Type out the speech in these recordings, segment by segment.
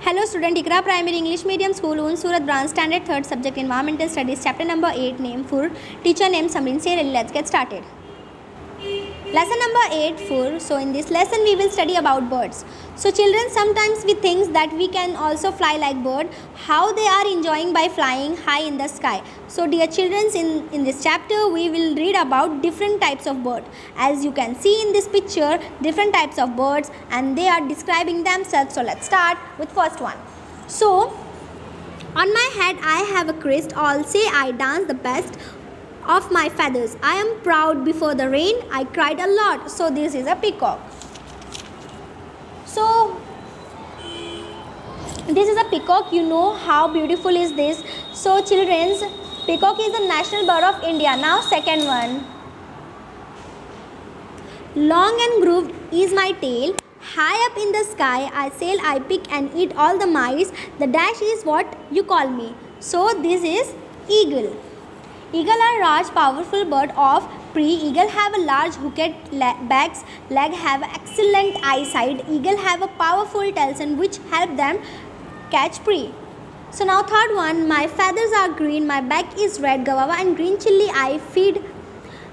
Hello student, Ikra Primary English Medium School, Un Surat Branch, Standard 3rd, Subject Environmental Studies, Chapter number 8, Name for Teacher name Samrin Serali. Let's get started. Lesson number 8 for. So in this lesson we will study about birds. So children, sometimes we think that we can also fly like bird, how they are enjoying by flying high in the sky. So dear children, in this chapter we will read about different types of bird. As you can see in this picture, different types of birds and they are describing themselves. So let's start with first one. So on my head I have a crest, all say I dance the best of my feathers. I am proud before the rain, I cried a lot. So this is a peacock. So this is a peacock. You know how beautiful is this. So children's, peacock is the national bird of India. Now second one. Long and grooved is my tail, high up in the sky I sail, I pick and eat all the mice. The dash is what you call me. So this is eagle. Eagle are large powerful bird of prey. Eagle have a large hooked backs, leg have excellent eyesight. Eagle have a powerful talons which help them catch prey. So now third one, my feathers are green, my back is red, guava and green chili I feed.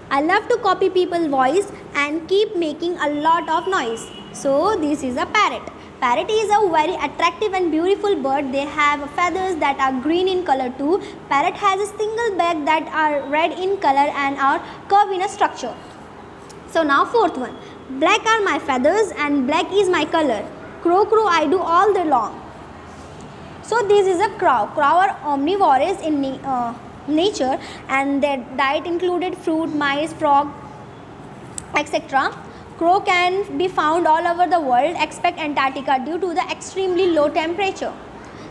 I love to copy people's voice and keep making a lot of noise. So this is a parrot. Parrot is a very attractive and beautiful bird. They have feathers that are green in color too. Parrot has a single back that are red in color and are curved in a structure. So now fourth one. Black are my feathers and black is my color. Crow, crow I do all day long. So this is a crow. Crow are omnivorous in nature and their diet included fruit, mice, frog, etc. Crow can be found all over the world except Antarctica due to the extremely low temperature.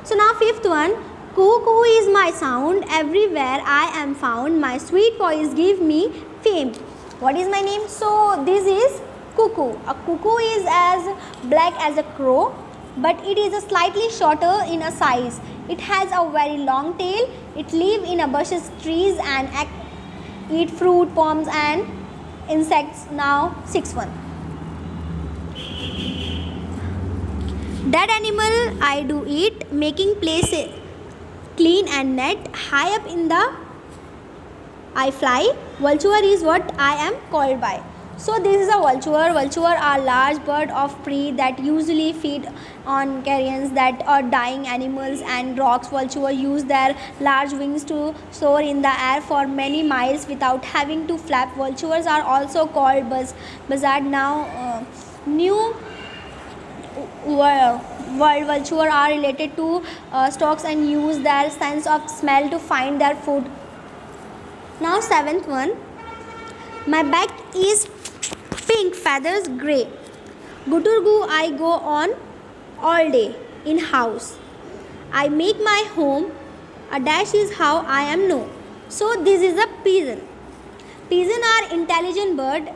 So now fifth one, coo coo is my sound, everywhere I am found, my sweet voice give me fame. What is my name? So this is cuckoo. A cuckoo is as black as a crow, but it is a slightly shorter in a size. It has a very long tail. It lives in a bushes, trees and eat fruit, palms and insects. Now sixth one. That animal I do eat, making place clean and net. High up in the I fly. Vulture is what I am called by. So this is a vulture. Vulture are large bird of prey that usually feed on carrions that are dying animals and rocks. Vulture use their large wings to soar in the air for many miles without having to flap. Vultures are also called buzzard. Now new world vulture are related to storks and use their sense of smell to find their food. Now seventh one. My back is pink, feathers grey. Guturgu I go on all day in house. I make my home. A dash is how I am known. So this is a pigeon. Pigeon are intelligent bird.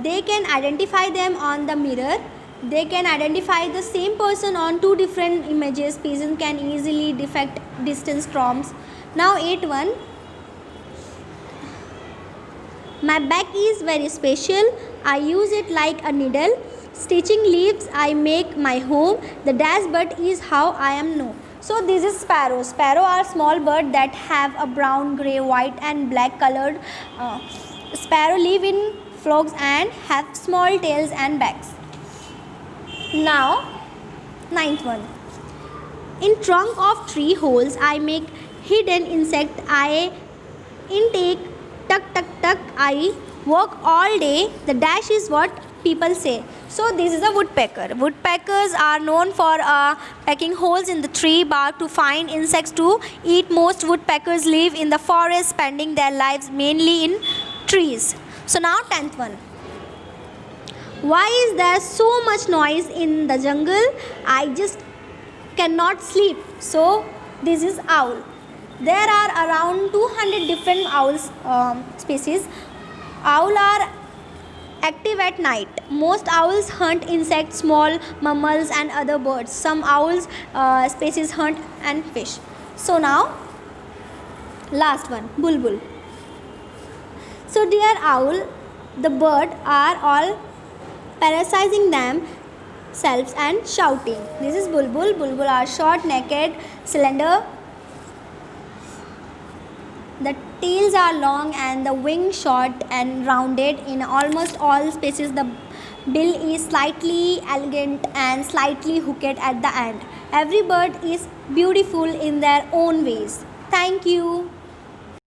They can identify them on the mirror. They can identify the same person on two different images. Pigeon can easily detect distance from. Now 8-1. My back is very special. I use it like a needle. Stitching leaves I make my home. The dashbird is how I am known. So this is sparrow. Sparrow are small bird that have a brown, grey, white and black colored. Sparrow live in flocks and have small tails and backs. Now, ninth one. In trunk of tree holes, I make hidden insect. I intake, tuck, tuck, tuck. I work all day. The dash is what people say. So this is a woodpecker. Woodpeckers are known for pecking holes in the tree bark to find insects to eat. Most woodpeckers live in the forest, spending their lives mainly in trees. So now 10th one. Why is there so much noise in the jungle? I just cannot sleep. So this is owl. There are around 200 different owls species. Owls are active at night. Most owls hunt insects, small mammals and other birds. Some owls species hunt and fish. So now last one, bulbul. So dear owl, the bird are all parasizing them selves and shouting. This is bulbul. Bulbul are short, naked, slender. The tails are long and the wings short and rounded. In almost all species, the bill is slightly elegant and slightly hooked at the end. Every bird is beautiful in their own ways. Thank you.